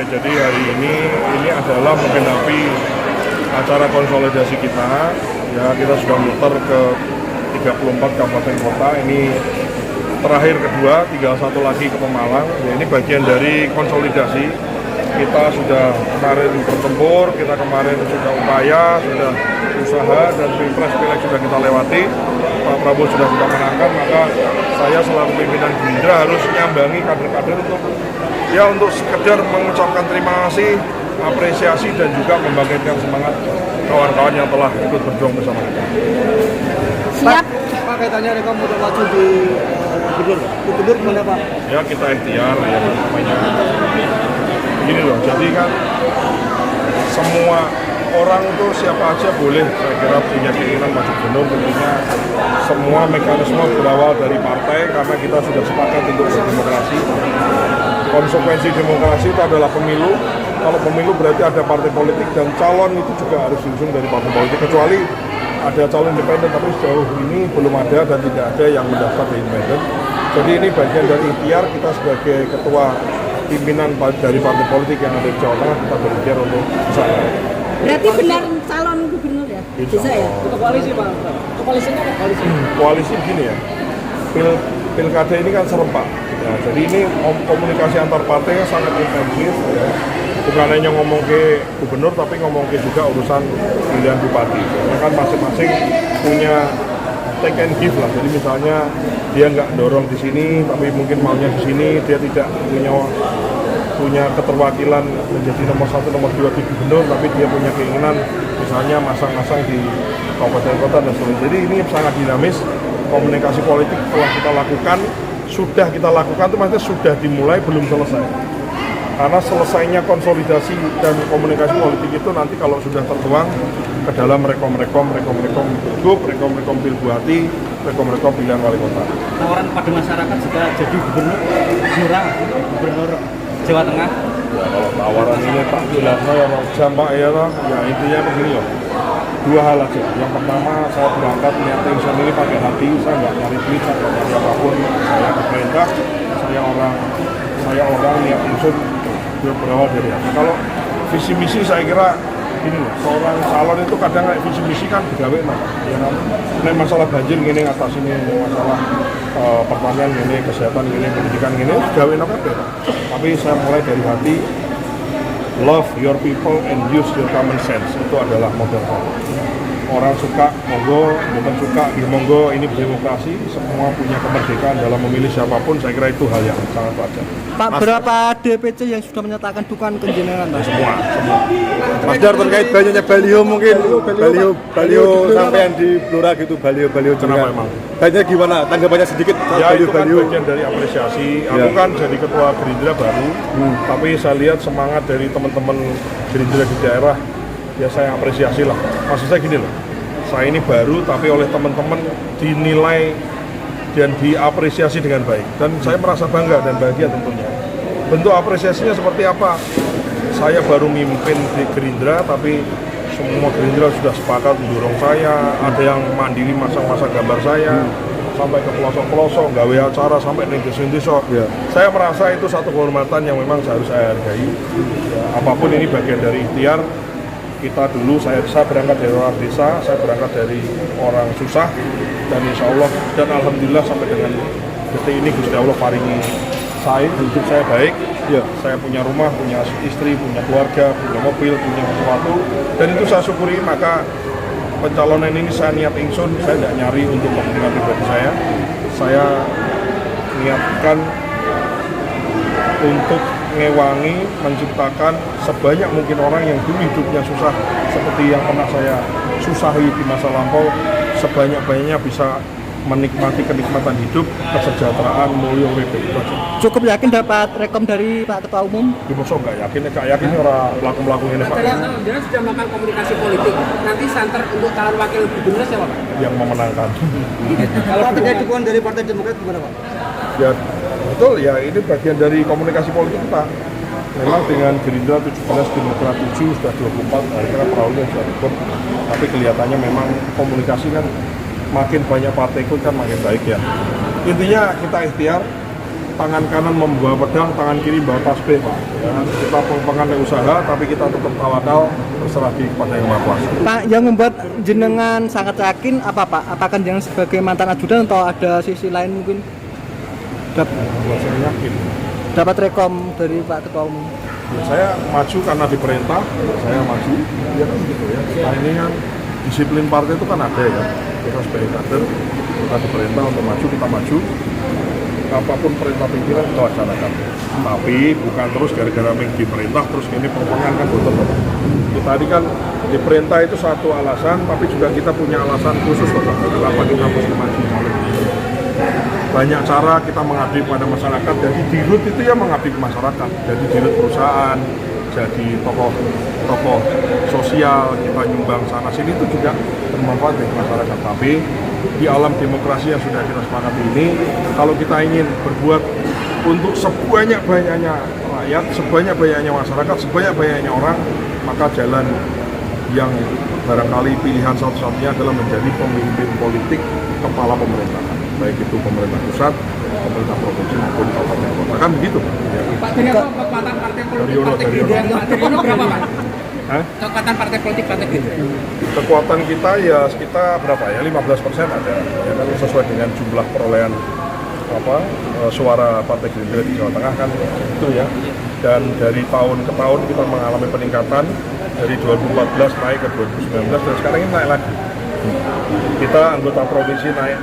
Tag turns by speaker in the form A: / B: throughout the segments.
A: jadi hari ini adalah menggenapi acara konsolidasi kita. Ya, kita sudah muter ke 34 kabupaten kota. Ini terakhir kedua, tinggal satu lagi ke Pemalang. Ya, ini bagian dari konsolidasi. Kita sudah kemarin bertempur, kita kemarin sudah upaya, sudah usaha, dan pilpres pileg sudah kita lewati. Pak Prabowo sudah kita menangkan, maka saya selaku pimpinan Gerindra harus nyambangi kader-kader untuk sekedar mengucapkan terima kasih, apresiasi, dan juga membangkitkan semangat kawan-kawan yang telah ikut berjuang bersama kita.
B: Siap.
C: Pak, kaitannya Rekom udah maju di gubernur gimana Pak?
A: Ya, kita ikhtiar ya, namanya gini loh, jadi kan semua orang itu siapa aja boleh, saya kira, punya keinginan maju gubernur. Tentunya semua mekanisme berawal dari partai, karena kita sudah sepakat untuk berdemokrasi. Konsekuensi demokrasi itu adalah pemilu. Kalau pemilu berarti ada partai politik, dan calon itu juga harus diusung dari partai politik, kecuali ada calon independen, tapi sejauh ini belum ada dan tidak ada yang mendaftar di independen. Jadi ini bagian dari ikhtiar kita sebagai ketua pimpinan dari partai politik yang ada di Jawa Tengah, kita berikhtiar untuk kesana.
B: Berarti benar calon gubernur ya? Bisa ya?
C: Untuk koalisi Pak? Koalisinya apa?
A: Koalisi begini ya, pilkada ini kan serempak. Ya, jadi ini komunikasi antar partai sangat intensif. Ya. Bukan hanya ngomong ke gubernur, tapi ngomong ke juga urusan pilihan bupati. Karena kan masing-masing punya take and give lah. Jadi misalnya dia nggak dorong di sini, tapi mungkin maunya di sini, dia tidak punya keterwakilan menjadi nomor 1, nomor 2 di gubernur, tapi dia punya keinginan misalnya masang-masang di kabupaten kota dan sebagainya. Jadi ini sangat dinamis. Komunikasi politik telah kita lakukan, sudah kita lakukan itu maksudnya sudah dimulai, belum selesai. Karena selesainya konsolidasi dan komunikasi politik itu nanti kalau sudah tertuang ke dalam rekom-rekom gub, rekom-rekom pilbuati, rekom-rekom pilihan wali kota.
C: Tawaran pada masyarakat jika jadi gubernur Jawa Tengah.
A: Ya, kalau tawaran ini tak jelasnya ya jambak ya lah. Ya intinya begini loh. Dua hal aja. Yang pertama, saya berangkat niat ingsun ini pakai hati, saya nggak nyari duit, saya nggak nyari apapun. Saya pemerintah, saya orang niat ingsun berawal dari hati. Kalau visi misi saya kira ini loh, seorang calon itu kadang kayak visi misi kan digawe nah. Ya kan. Ini masalah banjir gini atas ini, masalah pertanian gini, kesehatan gini, pendidikan gini, digawe apa? Tapi saya mulai dari hati. Love your people and use your common sense, itu adalah modal saya. Orang suka monggo, bukan suka ya monggo, ini demokrasi, semua punya kemerdekaan dalam memilih siapapun, saya kira itu hal yang sangat wajar.
C: Pak, berapa DPC yang sudah menyatakan dukungan kenjenengan Pak?
A: Semua.
D: Mas Dar, terkait banyaknya baliho mungkin, baliho sampean di Blora gitu, baliho
A: Kenapa emang?
D: Banyak gimana? Tanggapannya sedikit
A: Ya itu kan
D: baliho.
A: bagian dari apresiasi. Aku kan jadi ketua Gerindra baru, tapi saya lihat semangat dari teman-teman Gerindra di daerah, ya saya apresiasi lah. Maksud saya gini loh, saya ini baru tapi oleh teman-teman dinilai dan diapresiasi dengan baik. Dan saya merasa bangga dan bahagia tentunya. Bentuk apresiasinya seperti apa? Saya baru mimpin di Gerindra, tapi semua Gerindra sudah sepakat mendorong saya. Ada yang mandiri masang-masang gambar saya, sampai ke pelosok-pelosok, gawe acara sampai di desa-desa.
D: Ya.
A: Saya merasa itu satu kehormatan yang memang harus saya hargai. Ya, apapun ini bagian dari ikhtiar. Kita dulu, saya berangkat dari orang desa, saya berangkat dari orang susah, dan insya Allah, dan alhamdulillah sampai dengan detik ini Gusti Allah paringi saya, hidup saya baik.
D: Ya.
A: Saya punya rumah, punya istri, punya keluarga, punya mobil, punya sesuatu, dan itu saya syukuri. Maka pencalonan ini saya niat ingsun, saya tidak nyari untuk kepentingan pribadi saya niatkan untuk ngewangi, menciptakan sebanyak mungkin orang yang dulu hidupnya susah seperti yang pernah saya susahi di masa lampau, sebanyak-banyaknya bisa menikmati kenikmatan hidup, kesejahteraan, mulia urip itu aja.
C: Cukup yakin dapat rekom dari Pak Ketua Umum?
A: Di masa nggak yakin orang pelaku ini Pak.
E: Dia sudah melakukan komunikasi politik. Nanti santer untuk calon wakil gubernur siapa Pak?
A: Yang memenangkan.
C: Kalau terkait dukungan dari Partai Demokrat gimana Pak?
A: Ya betul ya, ini bagian dari komunikasi politik kita. Memang dengan Gerindra 17, Demokrat 7, sudah 24, akhirnya perawalnya sudah ikut. Tapi kelihatannya memang komunikasi kan makin banyak partai ikut kan makin baik ya. Intinya kita ikhtiar, tangan kanan membawa pedang, tangan kiri membawa tasbih Pak. Ya, kita pengen usaha, tapi kita tetap tawakal, berserah diri kepada Yang Maha Kuasa.
C: Pak, yang membuat jenengan sangat yakin apa Pak? Apakah jenengan sebagai mantan ajudan atau ada sisi lain mungkin?
A: Buat saya yakin.
C: Dapat rekom dari Pak Ketua Umum.
A: Saya maju karena diperintah, saya maju, ya kan gitu ya. Nah ini kan disiplin partai itu kan ada ya. Kita sebagai kader, kita diperintah untuk maju, kita maju. Apapun perintah pimpinan kita laksanakan. Tapi bukan terus gara-gara diperintah terus ini pengembangan kan betul. Kita tadi kan diperintah itu satu alasan, tapi juga kita punya alasan khusus loh, kenapa kita mesti maju. Banyak cara kita mengabdi pada masyarakat, jadi dirut itu ya mengabdi ke masyarakat, jadi dirut perusahaan, jadi tokoh sosial, kita nyumbang sana sini itu juga bermanfaat bagi masyarakat. Tapi di alam demokrasi yang sudah kita sepakati ini, kalau kita ingin berbuat untuk sebanyak-banyaknya rakyat, sebanyak-banyaknya masyarakat, sebanyak-banyaknya orang, maka jalan yang barangkali pilihan satu-satunya adalah menjadi pemimpin politik kepala pemerintahan, baik itu pemerintah pusat, pemerintah provinsi maupun kabupaten kota, kan begitu ya.
E: Pak, dari apa kekuatan partai politik Partai Gerindra? Pak, berapa Pak? Kekuatan partai politik Partai Gerindra?
A: Kekuatan kita ya sekitar berapa ya, 15% ada, ya kan sesuai dengan jumlah perolehan suara Partai Gerindra di Jawa Tengah kan itu ya. Dan dari tahun ke tahun kita mengalami peningkatan, dari 2014 naik ke 2019 dan sekarang ini naik lagi. Kita anggota provinsi naik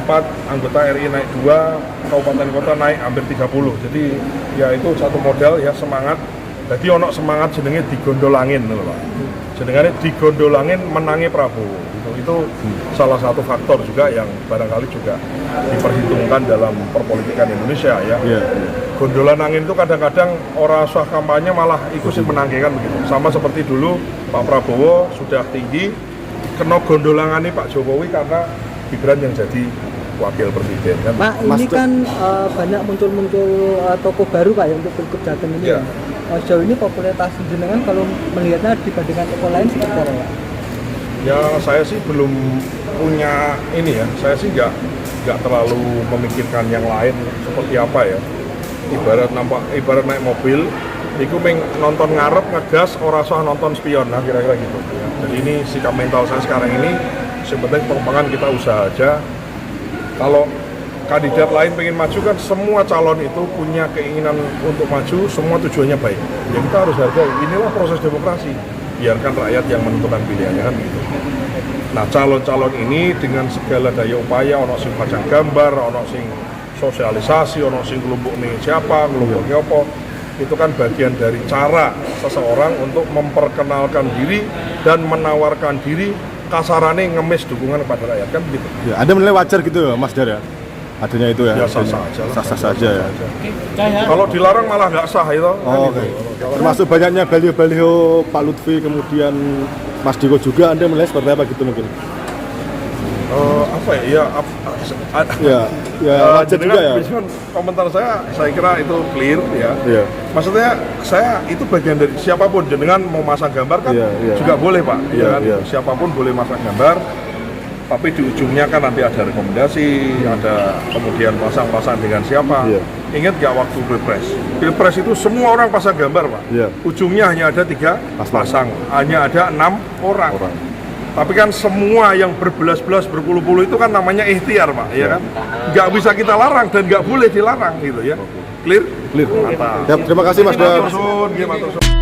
A: 4, anggota RI naik 2, kabupaten kota naik hampir 30. Jadi ya itu satu modal ya, semangat. Jadi ono semangat jenenge digondolangin lho Pak. Jenengane digondolangin menangi Prabowo. Itu salah satu faktor juga yang barangkali juga diperhitungkan dalam perpolitikan Indonesia ya. Gondolan angin itu kadang-kadang orang usah kampanye malah ikut sih menanggikan begitu. Sama seperti dulu Pak Prabowo sudah tinggi, kena gondolangane Pak Jokowi karena Gibran yang jadi wakil presiden kan.
C: Pak, ini kan banyak muncul tokoh baru Pak ya untuk pilgub Jateng ini ya. Sejauh ini popularitas jenengan kalau melihatnya dibandingkan tokoh lain seperti apa Pak?
A: Ya saya sih belum punya ini ya, saya sih nggak terlalu memikirkan yang lain seperti apa ya. Ibarat naik mobil, itu nonton ngarep ngegas, ora usah nonton spion, nah kira-kira gitu. Jadi ini sikap mental saya sekarang ini, sebenarnya pengembangan kita usaha aja. Kalau kandidat lain pengen maju kan semua calon itu punya keinginan untuk maju, semua tujuannya baik. Ya kita harus hargai, inilah proses demokrasi. Biarkan rakyat yang menentukan pilihannya kan gitu. Nah calon-calon ini dengan segala daya upaya, ono sing pasang gambar, ono sing sosialisasi, ono sing kelompok nih siapa, kelompoknya apa, itu kan bagian dari cara seseorang untuk memperkenalkan diri dan menawarkan diri, kasarane ngemis dukungan kepada rakyat kan gitu.
D: Ya, Anda menilai wajar gitu ya Mas Dar ya? Adanya itu ya?
A: Ya sah-sah aja lah.
D: Sah-sah saja ya.
A: Kalau dilarang malah nggak sah itu.
D: Oh, oke. Termasuk banyaknya baliho-baliho Pak Lutfi, kemudian Mas Diko juga, Anda menilai seperti apa gitu mungkin?
A: Apa ya?
D: Ya wajar juga ya.
A: Komentar saya kira itu clear ya.
D: Iya.
A: Maksudnya saya itu bagian dari siapapun, jenengan mau masang gambar kan juga boleh Pak.
D: Iya,
A: kan?
D: iya.
A: Siapapun boleh masang gambar. Tapi di ujungnya kan nanti ada rekomendasi, ada kemudian pasang-pasang dengan siapa.
D: Iya.
A: Ingat nggak waktu Pilpres? Pilpres itu semua orang pasang gambar Pak.
D: Iya.
A: Ujungnya hanya ada 3 pasang, hanya ada 6 orang. Tapi kan semua yang berbelas-belas, berpuluh-puluh itu kan namanya ikhtiar Pak, ya kan? Nggak bisa kita larang dan nggak boleh dilarang gitu ya. Clear?
D: Clear.
A: Mantap.
D: Terima kasih Mas Dar.
A: Matur suwun, nggih, matur suwun.